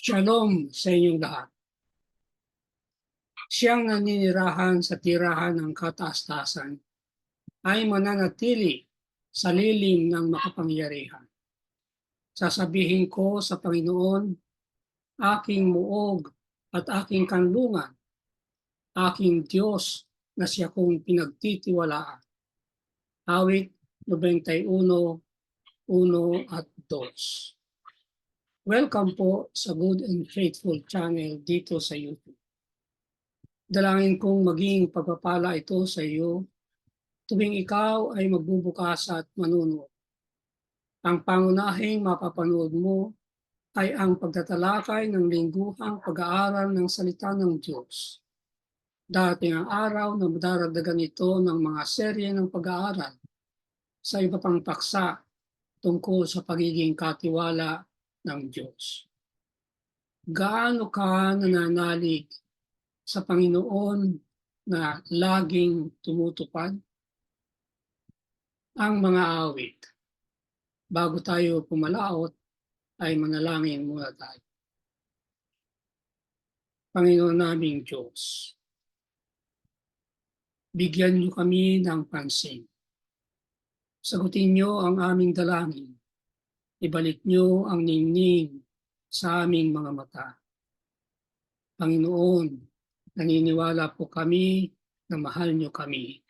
Shalom sa inyong lahat. Siyang naninirahan sa tirahan ng kataas-taasan ay mananatili sa lilim ng makapangyarihan. Sasabihin ko sa Panginoon, aking muog at aking kanlungan, aking Diyos na siya kong pinagtitiwalaan. Awit 91:1 at 2. Welcome po sa Good and Faithful channel dito sa YouTube. Dalangin kong maging pagpapala ito sa iyo tuwing ikaw ay magbubukas at manunood. Ang pangunahing mapapanood mo ay ang pagtatalakay ng lingguhang pag-aaral ng salita ng Diyos. Dating ang araw na madaragdagan ito ng mga serye ng pag-aaral sa iba pang paksa tungkol sa pagiging katiwala ng Diyos. Gaano ka nananalig sa Panginoon na laging tumutupad? Ang mga awit. Bago tayo pumalaot, ay manalangin muna tayo. Panginoon naming Diyos, bigyan niyo kami ng pansin. Sagutin niyo ang aming dalangin. Ibalik niyo ang ningning sa aming mga mata. Panginoon, naniniwala po kami na mahal niyo kami.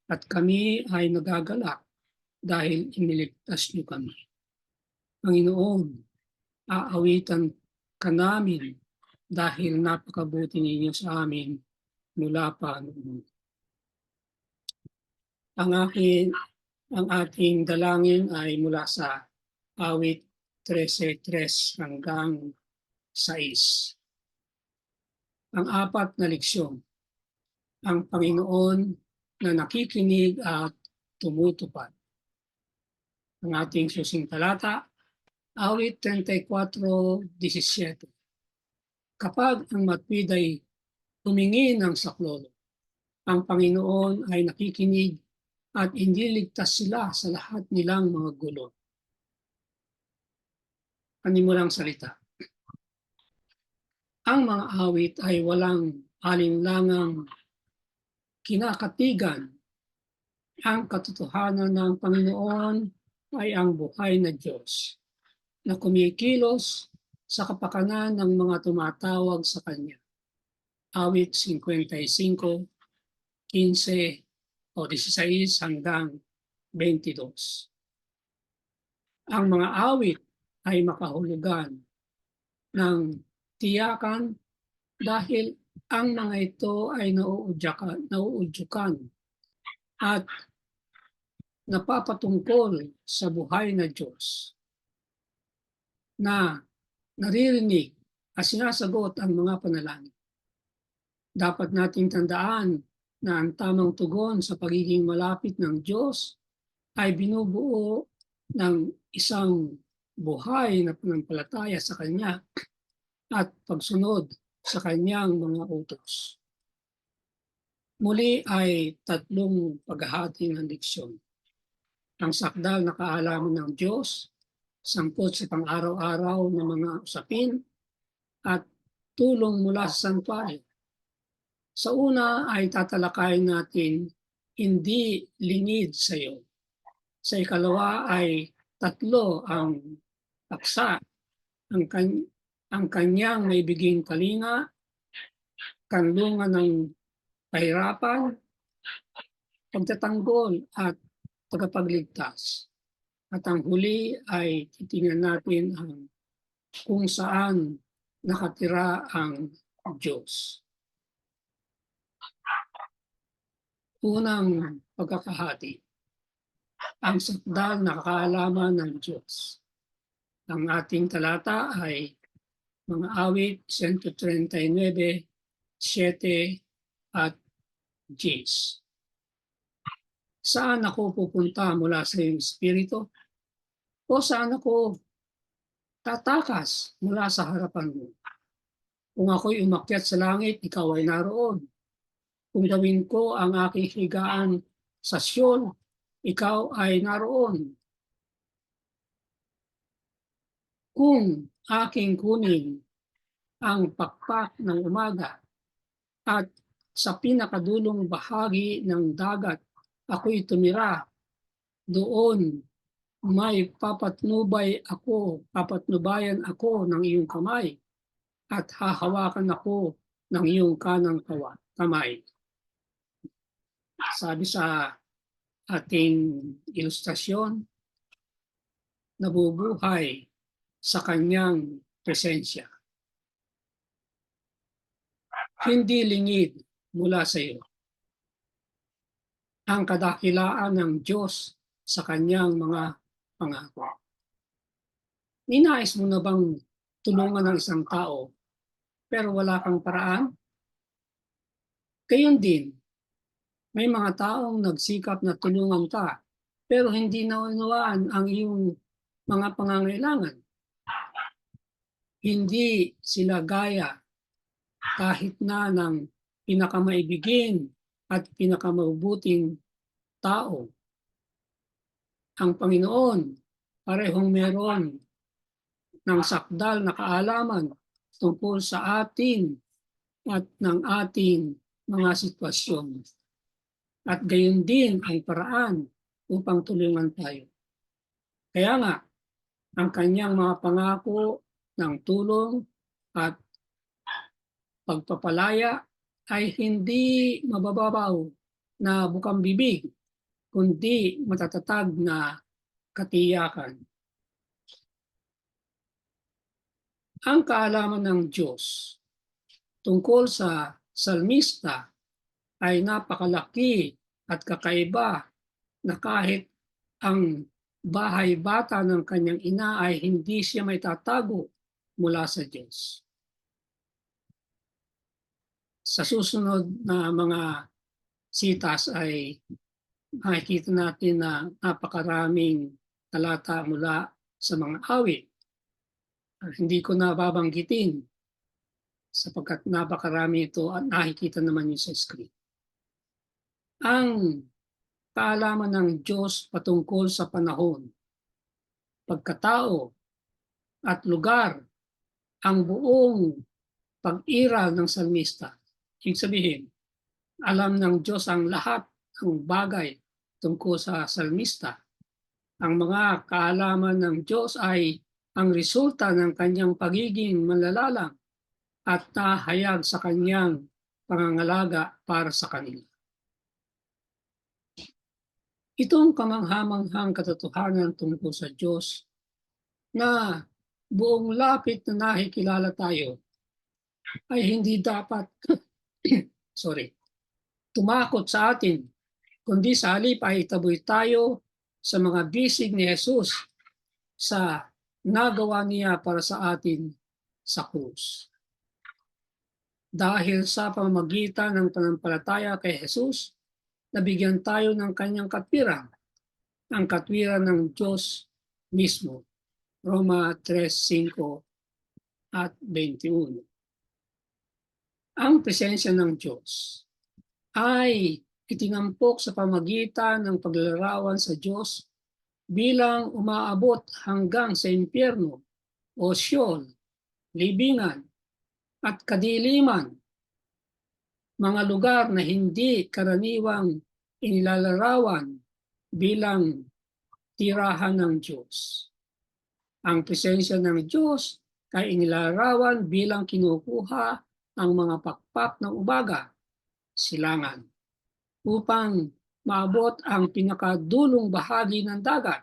At kami ay nagagalak dahil iniligtas niyo kami. Panginoon, aawitan ka namin dahil napakabuti ninyo sa amin mula pa noon. Ang ating dalangin ay mula sa awit 13:3 hanggang 6. Ang apat na leksyon, ang Panginoon na nakikinig at tumutupad. Ang ating susing talata, awit 34:17. Kapag ang matwid ay humingi ng saklolo, ang Panginoon ay nakikinig at iniligtas sila sa lahat nilang mga gulo. Panimulang salita. Ang mga awit ay walang alinlangang kinakatigan. Ang katotohanan ng Panginoon ay ang buhay na Diyos na kumikilos sa kapakanan ng mga tumatawag sa Kanya. Awit 55:15 o 16 hanggang 22. Ang mga awit ay makahulugan ng tiyakan dahil ang mga ito ay nauudyukan at napapatungkol sa buhay na Diyos na naririnig at sinasagot ang mga panalangin. Dapat nating tandaan na ang tamang tugon sa pagiging malapit ng Diyos ay binubuo ng isang buhay na pananampalataya sa Kanya at pagsunod sa Kanyang mga utos. Muli ay 3 paghahati ng leksyon. Ang sakdal na kaalaman ng Diyos, sangkot sa pang-araw-araw na mga usapin, at tulong mula sa santuario. Sa una ay tatalakayin natin, hindi lingid sa iyo. Sa ikalawa ay 3 ang paksa, ang kanyang may biging kalinga, kanlungan ng kahirapan, pagtatanggol at tagapagligtas. At ang huli ay titingnan natin ang kung saan nakatira ang Diyos. Unang pagkakahati, ang sakdal na kaalaman ng Diyos. Ang ating talata ay mga awit 139:7 at 10. Saan ako pupunta mula sa iyong espiritu? O saan ako tatakas mula sa harapan mo? Kung ako'y umakyat sa langit, ikaw ay naroon. Kung gawin ko ang aking higaan sa Sion, ikaw ay naroon. Kung aking kunin ang pakpak ng umaga, at sa pinakadulong bahagi ng dagat ako'y tumira. Doon may papatnubayan ako ng iyong kamay, at hahawakan ako ng iyong kanang kamay. Sabi sa ating ilustrasyon, nabubuhay sa kanyang presensya. Hindi lingid mula sa iyo ang kadakilaan ng Diyos sa kanyang mga pangako. Ninais mo na bang tulungan ng isang tao pero wala kang paraan? Gayon din, may mga taong nagsikap na tulungan ka pero hindi naunawaan ang iyong mga pangangailangan. Hindi sila gaya kahit na ng pinakamaibigin at pinakamabuting tao. Ang Panginoon parehong meron ng sakdal na kaalaman tungkol sa atin at ng ating mga sitwasyon. At gayon din ang paraan upang tulungan tayo. Kaya nga, ang kanyang mga pangako ng tulong at pagpapalaya ay hindi mabababaw na bukang bibig, kundi matatatag na katiyakan. Ang kaalaman ng Diyos tungkol sa salmista ay napakalaki at kakaiba na kahit ang bahay bata ng kanyang ina ay hindi siya may tatago mula sa Diyos. Sa susunod na mga sitas ay makikita natin na napakaraming talata mula sa mga awit. Hindi ko na babanggitin sapagkat napakarami ito at nakikita naman yun sa screen. Ang kaalaman ng Diyos patungkol sa panahon, pagkatao at lugar ang buong pag-iral ng salmista. Ibig sabihin, alam ng Diyos ang lahat ng bagay tungkol sa salmista. Ang mga kaalaman ng Diyos ay ang resulta ng kanyang pagiging malalalang at nahayag sa kanyang pangangalaga para sa kanila. Itong kamanghamanghang katotohanan tungkol sa Diyos na buong lapit na nakikilala tayo ay hindi dapat tumakot sa atin, kundi sa halip ay itaboy tayo sa mga bisig ni Jesus sa nagawa niya para sa atin sa krus. Dahil sa pamamagitan ng pananampalataya kay Jesus, nabigyan tayo ng kanyang katwiran, ang katwiran ng Diyos mismo. Roma 3:5 at 21. Ang presensya ng Diyos ay itinampok sa pamagitan ng paglalarawan sa Diyos bilang umaabot hanggang sa impyerno o Sheol, libingan at kadiliman, mga lugar na hindi karaniwang inilalarawan bilang tirahan ng Diyos. Ang presensya ng Diyos ay inilalarawan bilang kinukuha ang mga pakpak ng umaga, silangan, upang maabot ang pinakadulong bahagi ng dagat,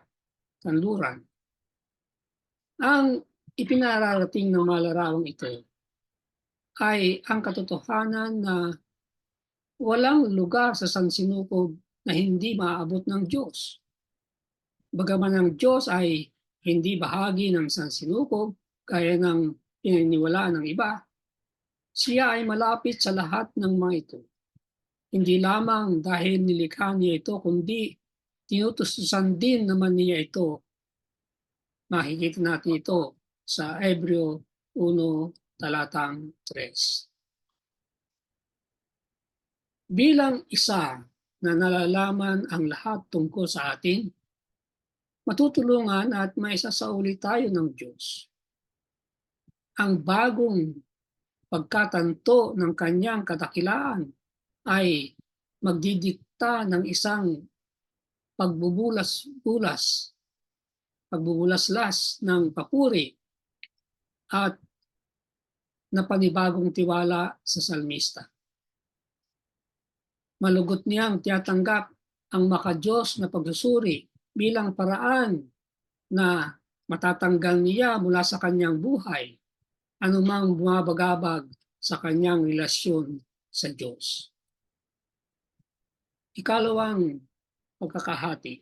kanluran. Ang ipinararating ng malarawang ito ay ang katotohanan na walang lugar sa sansinukob na hindi maaabot ng Diyos. Bagaman ang Diyos ay hindi bahagi ng sansinukob gaya ng pininiwalaan ng iba, siya ay malapit sa lahat ng mga ito. Hindi lamang dahil nilikha niya ito, kundi tinutustusan din naman niya ito. Makikita natin ito sa Hebreo 1:3. Bilang isa na nalalaman ang lahat tungkol sa atin, matutulungan at maisasauli tayo ng Diyos. Ang bagong pagkatanto ng kanyang kadakilaan ay magdidikta ng isang pagbubulaslas ng papuri at na panibagong tiwala sa salmista. Malugot niyang tiyatanggap ang makadiyos na pagsusuri bilang paraan na matatanggal niya mula sa kanyang buhay anumang bumabagabag sa kanyang relasyon sa Diyos. Ikalawang pagkakahati,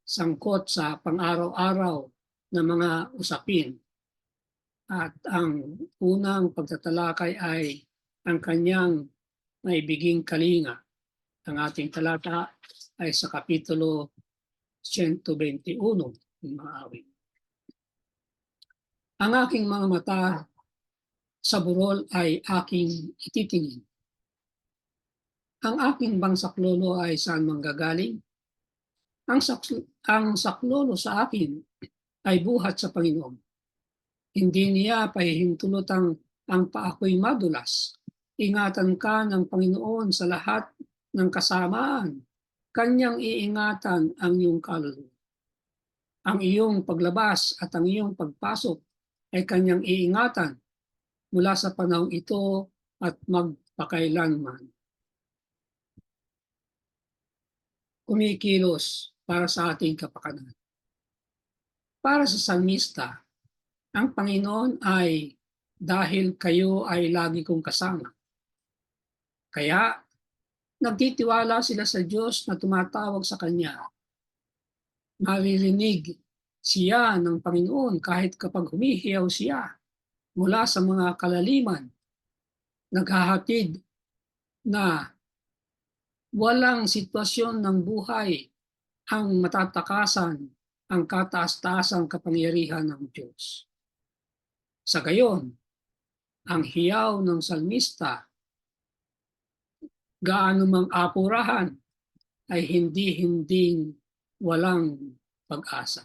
sangkot sa pang-araw-araw na mga usapin. At ang unang pagtatalakay ay ang kanyang maibiging kalinga. Ang ating talata ay sa Kapitulo 121 ng mga awit. Ang aking mga mata sa burol ay aking ititingin. Ang aking bangsaklolo ay saan manggagaling? Ang saklolo sa akin ay buhat sa Panginoon. Hindi niya pahihintulutang ang paako'y madulas. Ingatan ka ng Panginoon sa lahat ng kasamaan. Kanyang iingatan ang iyong kaluluwa. Ang iyong paglabas at ang iyong pagpasok ay kanyang iingatan mula sa panahong ito at magpakailanman. Kumikilos para sa ating kapakanan. Para sa salmista, ang Panginoon ay dahil kayo ay lagi kong kasama. Kaya nagtitiwala sila sa Diyos na tumatawag sa Kanya. Maririnig siya ng Panginoon kahit kapag humihiyaw siya mula sa mga kalaliman. Naghahatid na walang sitwasyon ng buhay ang matatakasan ang kataas-taasang kapangyarihan ng Diyos. Sa gayon, ang hiyaw ng salmista, gaano mang apurahan, ay hindi walang pag-asa.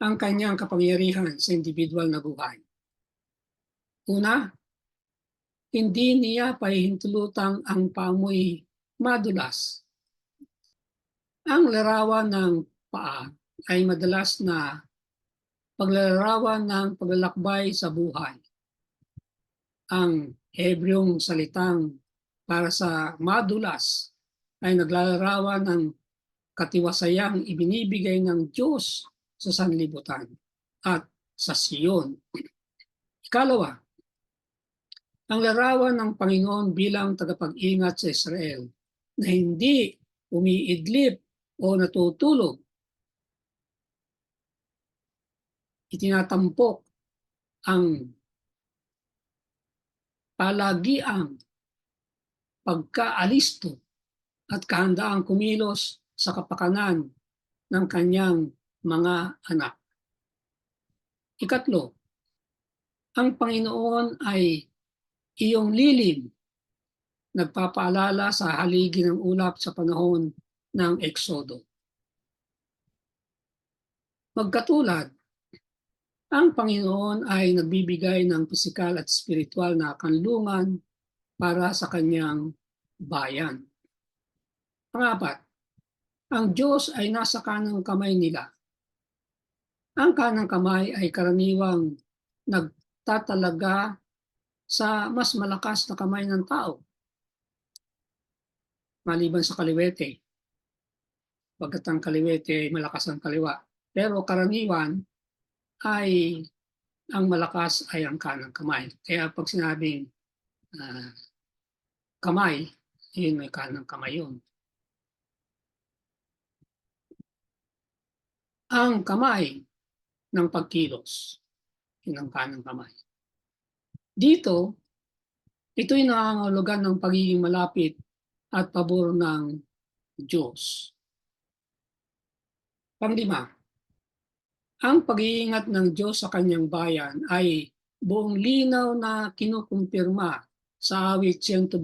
Ang kanyang kapangyarihan sa individual na buhay. Una, hindi niya pahihintulutang ang pamoy madulas. Ang larawan ng paa ay madalas na paglalarawan ng paglalakbay sa buhay. Ang Hebreong salitang para sa madulas ay naglalarawan ng katiwasayang ibinibigay ng Diyos sa sanlibutan at sa Siyon. Ikalawa, ang larawan ng Panginoon bilang tagapag-ingat sa Israel na hindi umiidlip o natutulog. Itinatampok ang palagiang pagkaalisto at kahandaang kumilos sa kapakanan ng kanyang mga anak. Ikatlo, ang Panginoon ay iyong lilin, nagpapaalala sa haligi ng ulap sa panahon ng Eksodo. Magkatulad, ang Panginoon ay nagbibigay ng pisikal at spiritual na kanlungan para sa kanyang bayan. Pangapat, ang Diyos ay nasa kanang kamay nila. Ang kanang kamay ay karaniwang nagtatalaga sa mas malakas na kamay ng tao, maliban sa kaliwete. Pagkat ang kaliwete ay malakas ang kaliwa. Pero karaniwan ay ang malakas ay ang kanang kamay. Kaya pag sinabing kamay, yun may kanang kamay yun. Ang kamay ng pagkilos, yun ang kanang kamay. Dito, ito'y nangangahulugan ng pagiging malapit at pabor ng Diyos. Panglima, ang pag-iingat ng Diyos sa kanyang bayan ay buong linaw na kinukumpirma sa awit 121,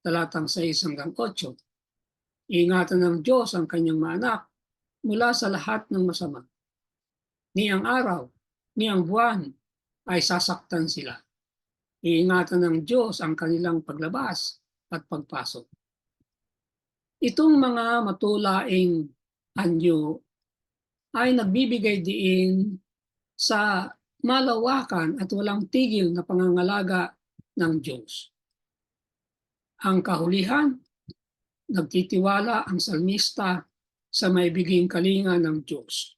talatang 6 hanggang 8. Iingatan ng Diyos ang kanyang mga anak mula sa lahat ng masama. Niyang araw, niyang buwan ay sasaktan sila. Iingatan ng Diyos ang kanilang paglabas at pagpasok. Itong mga matulaing anyo ay nagbibigay diin sa malawakan at walang tigil na pangangalaga ng Diyos. Ang kahulihan, nagtitiwala ang salmista sa maibiging kalinga ng Diyos.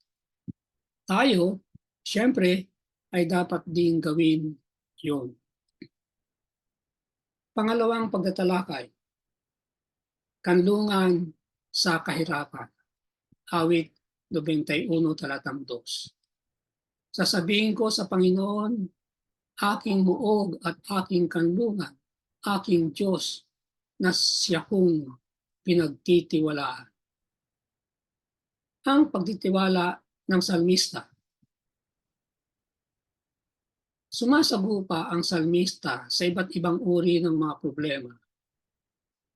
Tayo, siyempre, ay dapat din gawin yun. Pangalawang pagtatalakay, kanlungan sa kahirapan. Awit 91 talatang 2. Sasabihin ko sa Panginoon, aking muog at aking kanlungan, aking Diyos na siya kong pinagtitiwalaan. Ang pagtitiwala ng salmista. Sumasagupa ang salmista sa iba't ibang uri ng mga problema.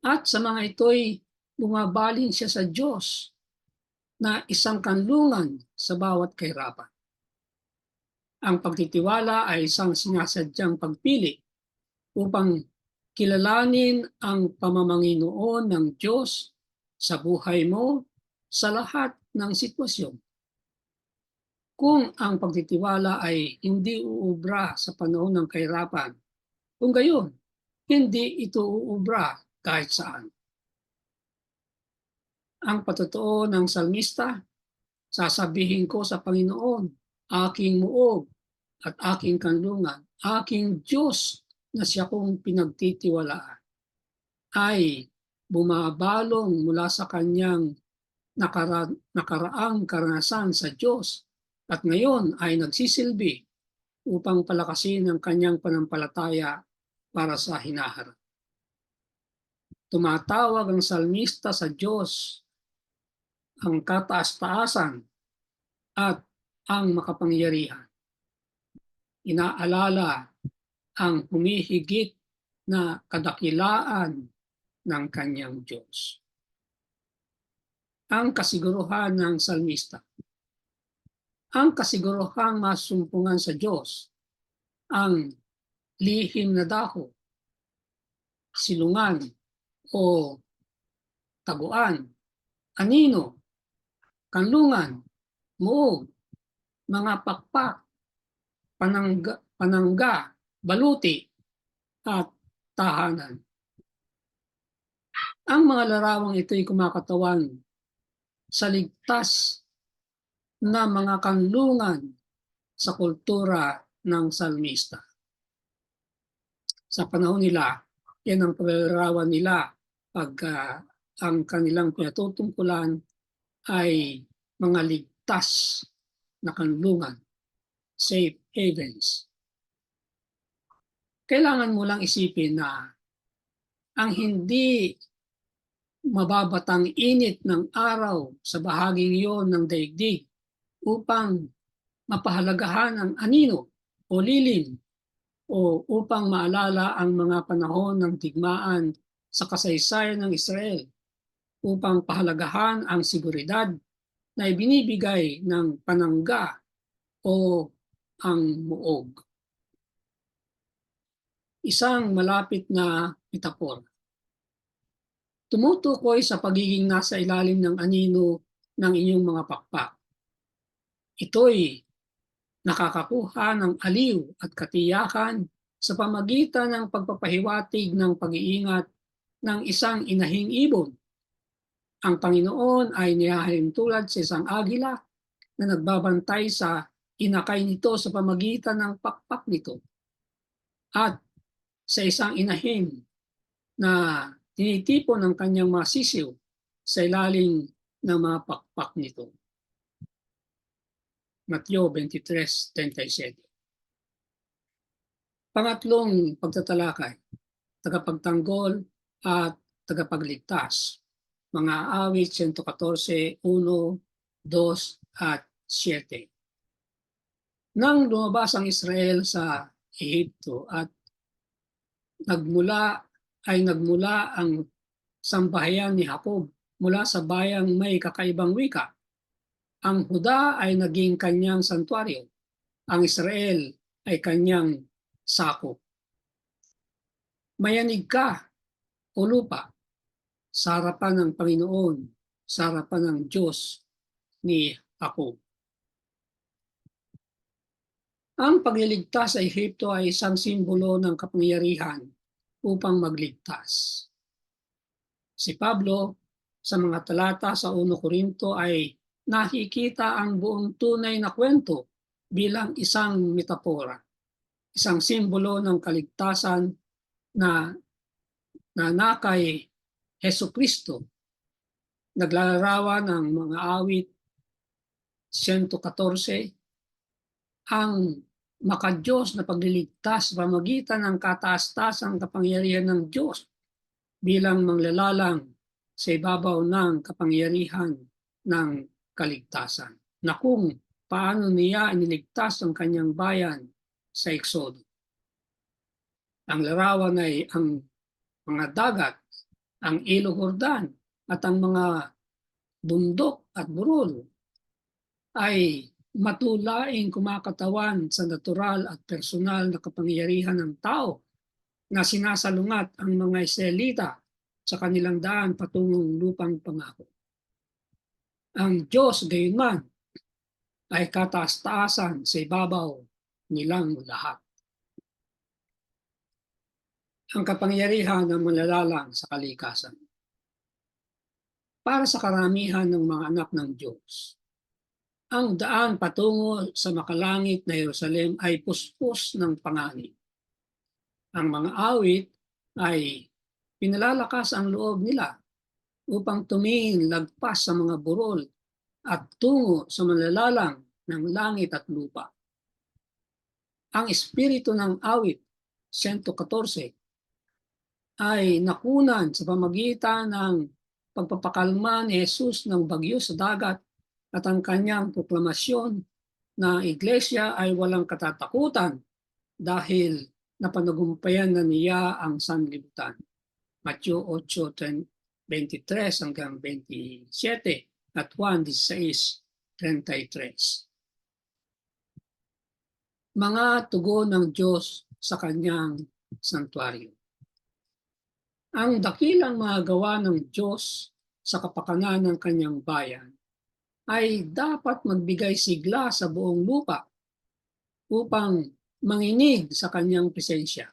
At sa mga ito'y bumabaling siya sa Diyos na isang kanlungan sa bawat kahirapan. Ang pagtitiwala ay isang sinasadyang pagpili upang kilalanin ang pamamanginoon ng Diyos sa buhay mo sa lahat ng sitwasyon. Kung ang pagtitiwala ay hindi uubra sa panahon ng kahirapan, kung gayon, hindi ito uubra kahit saan. Ang patotoo ng salmista, sasabihin ko sa Panginoon, aking muog at aking kanlungan, aking Diyos na siya kong pinagtitiwalaan, ay bumabalong mula sa kanyang nakaraang karanasan sa Diyos at ngayon ay nagsisilbi upang palakasin ang kanyang panampalataya para sa hinaharap. Tumatawag ang salmista sa Diyos, ang kataas-taasan at ang makapangyarihan. Inaalala ang humihigit na kadakilaan ng kanyang Diyos. Ang kasiguruhan ng salmista. Ang kasiguruhang masumpungan sa Diyos, ang lihim na dako, silungan o taguan, anino, kanlungan, muog, mga pakpak, panangga, baluti, at tahanan. Ang mga larawang ito ay kumakatawan sa ligtas na mga kanlungan sa kultura ng salmista. Sa panahon nila, yan ang paglarawan nila pag ang kanilang pinatutungkulan ay mga ligtas na kanlungan, safe havens. Kailangan mo lang isipin na ang hindi mababatang init ng araw sa bahaging iyon ng daigdig upang mapahalagahan ang anino o lilim o upang maalala ang mga panahon ng digmaan sa kasaysayan ng Israel, upang pahalagahan ang seguridad na ibinibigay ng panangga o ang muog. Isang malapit na metapor. Tumutukoy sa pagiging nasa ilalim ng anino ng inyong mga pakpak. Ito'y nakakakuha ng aliw at katiyakan sa pamagitan ng pagpapahiwatig ng pag-iingat ng isang inahing ibon. Ang Panginoon ay nihahalin tulad sa isang agila na nagbabantay sa inakay nito sa pamagitan ng pakpak nito. At sa isang inahin na tinitipon ng kanyang mga sisiw sa ilalim ng mga pakpak nito. Mateo 23:37. Pangatlong pagtatalakay, tagapagtanggol at tagapagligtas. Mga awit 114, 1, 2 at 7. Nang lumabas ang Israel sa Ehipto at nagmula ang sambahayan ni Jacob mula sa bayang may kakaibang wika, ang Huda ay naging kanyang santuaryo. ang Israel ay kanyang sakop. Mayanig ka, o lupa, sa harapan ng Panginoon, sa harapan ng Diyos ni Jacob. Ang pagliligtas sa Ehipto ay isang simbolo ng kapangyarihan upang magligtas. Si Pablo sa mga talata sa 1 Korinto ay nakikita ang buong tunay na kwento bilang isang metapora, isang simbolo ng kaligtasan na kay Hesus Kristo. Naglalarawan ng mga awit 114 ang makadiyos na pagliligtas sa pamagitan ng kataas-taasang kapangyarihan ng Diyos bilang manglalalang sa ibabaw ng kapangyarihan ng kaligtasan, na kung paano niya iniligtas ang kanyang bayan sa Eksodo. Ang larawan ay ang mga dagat, ang Ilog Jordan, at ang mga bundok at burol ay matulaing kumakatawan sa natural at personal na kapangyarihan ng tao na sinasalungat ang mga Israelita sa kanilang daan patungong lupang pangako. Ang Diyos gayunman ay kataas-taasan sa ibabaw nilang lahat. Ang kapangyarihan ng malalalang sa kalikasan. Para sa karamihan ng mga anak ng Diyos, ang daan patungo sa makalangit na Jerusalem ay puspos ng panganib. Ang mga awit ay pinalalakas ang loob nila upang tumingin lagpas sa mga burol at tungo sa malalalang ng langit at lupa. Ang espiritu ng awit 114 ay nakunan sa pamagitan ng pagpapakalma ni Jesus ng bagyo sa dagat at ang kanyang proklamasyon na iglesia ay walang katatakutan dahil napanagumpayan na niya ang sanlibutan. Matthew 8:23 hanggang 27 at Juan 16:33. Mga tugon ng Diyos sa kanyang santuario. Ang dakilang mga gawa ng Diyos sa kapakanan ng kanyang bayan ay dapat magbigay sigla sa buong lupa upang manginig sa kanyang presensya.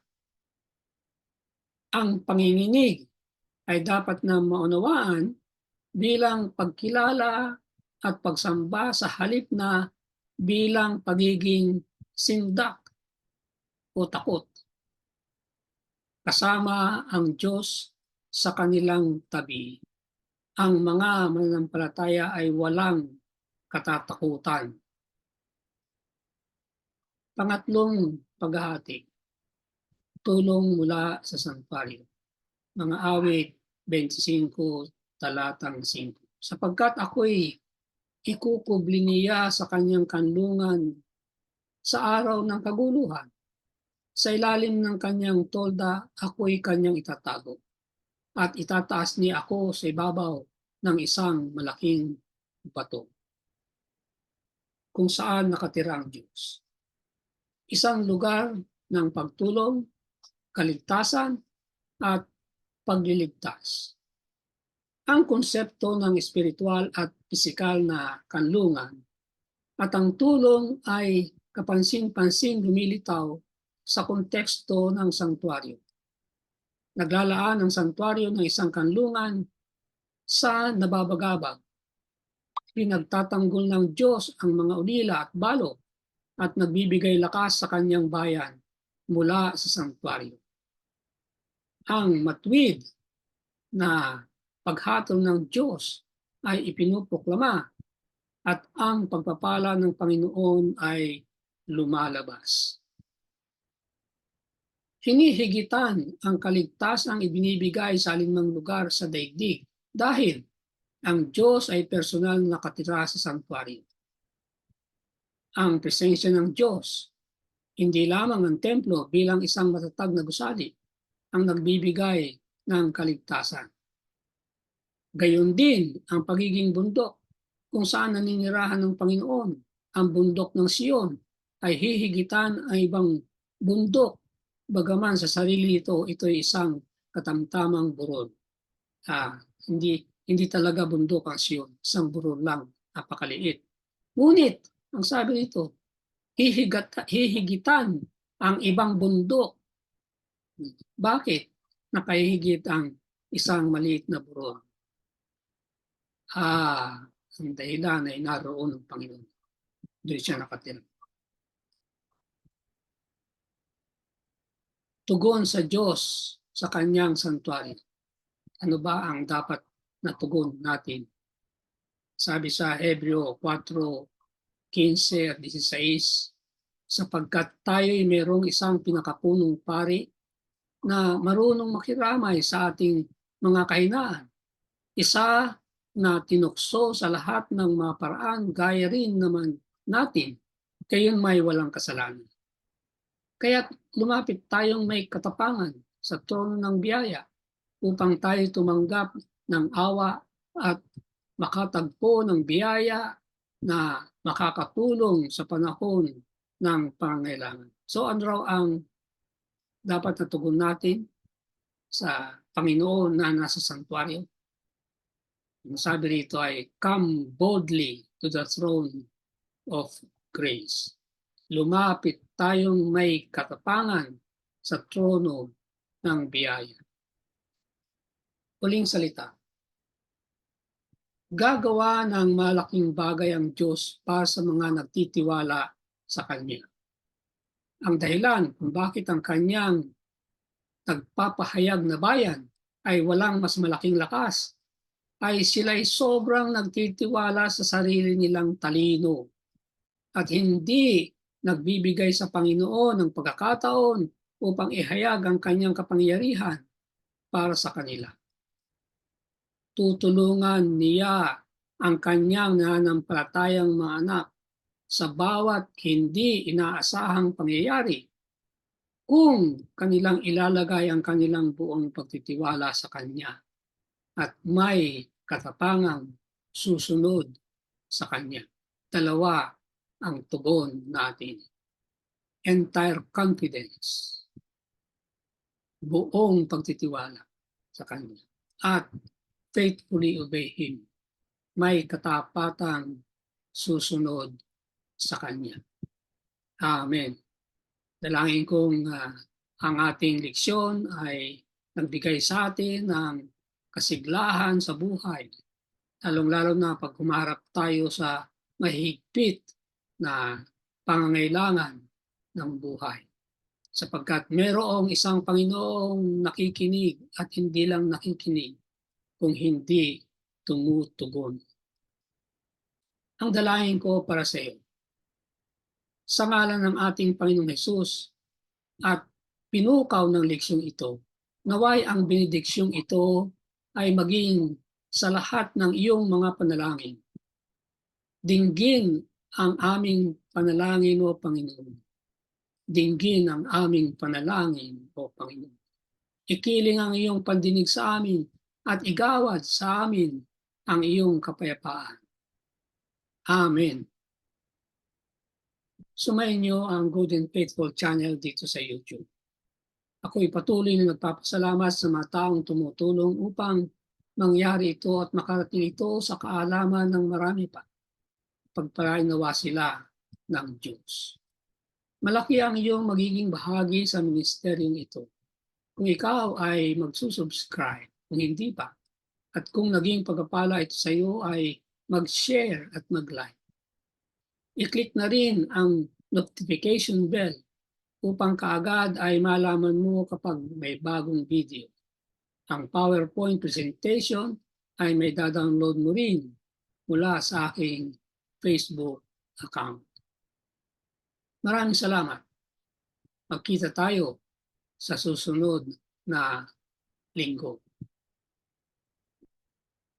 Ang panginginig ay dapat na maunawaan bilang pagkilala at pagsamba sa halip na bilang pagiging sindak o takot. Kasama ang Diyos sa kanilang tabi. Ang mga mananampalataya ay walang katatakutan. Pangatlong paghahati. Tulong mula sa santuario. Mga awit 25 talatang 5. Sapagkat ako'y ikukubli niya sa kanyang kanlungan sa araw ng kaguluhan. Sa ilalim ng kanyang tolda, ako'y kanyang itatago. At itataas niya ako sa ibabaw ng isang malaking bato, kung saan nakatira ang Diyos. Isang lugar ng pagtulong, kaligtasan, at pagliligtas. Ang konsepto ng espiritual at pisikal na kanlungan at ang tulong ay kapansin-pansing lumilitaw sa konteksto ng sanktuaryo. Naglalaan ang sanktuaryo ng isang kanlungan sa nababagabag. Pinagtatanggol ng Diyos ang mga ulila at balo at nagbibigay lakas sa kanyang bayan mula sa sanktuaryo. Ang matuwid na paghatol ng Diyos ay ipinuproklama at ang pagpapala ng Panginoon ay lumalabas. Hinihigitan ang kaligtasang ibinibigay sa alinmang lugar sa daigdig dahil ang Diyos ay personal na nakatira sa sanktuaryo. Ang presensya ng Diyos, hindi lamang ang templo bilang isang matatag na gusali, ang nagbibigay ng kaligtasan. Gayon din ang pagiging bundok kung saan naninirahan ng Panginoon, ang bundok ng Sion, ay hihigitan ang ibang bundok, bagaman sa sarili ito'y isang katamtamang burol. Hindi talaga bundok ang Sion, isang burol lang, napakaliit. Ngunit, ang sabi nito, hihigitan ang ibang bundok. Bakit nakahihigit ang isang maliit na burol? Ang dahilan ay naroon ng Panginoon. Doon siya nakatira. Tugon sa Diyos sa kanyang santuario. Ano ba ang dapat na tugon natin? Sabi sa Hebreo 4:15-16, sapagkat tayo'y mayroong isang pinakapunong pari na marunong makiramay sa ating mga kahinaan. Isa na tinukso sa lahat ng mga paraan, gaya rin naman natin, gayon may walang kasalanan. Kaya lumapit tayong may katapangan sa trono ng biyaya upang tayo tumanggap ng awa at makatagpo ng biyaya na makakatulong sa panahon ng pangailangan. So ano raw ang dapat na tugon natin sa Panginoon na nasa santuario? Ang sabi rito ay, come boldly to the throne of grace. Lumapit tayong may katapangan sa trono ng biyaya. Huling salita. Gagawa ng malaking bagay ang Diyos para sa mga nagtitiwala sa Kanya. Ang dahilan kung bakit ang Kanyang nagpapahayag na bayan ay walang mas malaking lakas ay sila'y sobrang nagtitiwala sa sarili nilang talino at hindi nagbibigay sa Panginoon ng pagkakataon upang ihayag ang kanyang kapangyarihan para sa kanila. Tutulungan niya ang kanyang nananampalatayang mga anak sa bawat hindi inaasahang pangyayari kung kanilang ilalagay ang kanilang buong pagtitiwala sa Kanya at may katapangang susunod sa Kanya. Dalawa ang tugon natin. Entire confidence, buong pagtitiwala sa Kanya, at faithfully obey Him, may katapatang susunod sa Kanya. Amen. Dalangin kong ang ating leksyon ay nagbigay sa atin ng kasiglahan sa buhay, lalong-lalo na pag humarap tayo sa mahigpit na pangangailangan ng buhay. Sapagkat mayroong isang Panginoong nakikinig at hindi lang nakikinig kung hindi tumutugon. Ang dalangin ko para sa iyo, sa ngalan ng ating Panginoong Hesus at pinukaw ng leksyong ito, naway ang benediksyong ito ay maging sa lahat ng iyong mga panalangin. Dinggin ang aming panalangin, O Panginoon. Dinggin ang aming panalangin, O Panginoon. Ikiling ang iyong pandinig sa amin at igawad sa amin ang iyong kapayapaan. Amen. Sumayin niyo ang Good and Faithful channel dito sa YouTube. Ako'y patuloy na nagpapasalamat sa mga taong tumutulong upang mangyari ito at makarating ito sa kaalaman ng marami pa. Pagpalain nawa sila ng Diyos. Malaki ang iyong magiging bahagi sa ministeryong ito. Kung ikaw ay magsusubscribe, kung hindi pa, at kung naging pagpapala ito sa iyo ay mag-share at mag-like. I-click na rin ang notification bell upang kaagad ay malaman mo kapag may bagong video. Ang PowerPoint presentation ay may download mo rin mula sa aking Facebook account. Maraming salamat. Magkita tayo sa susunod na linggo.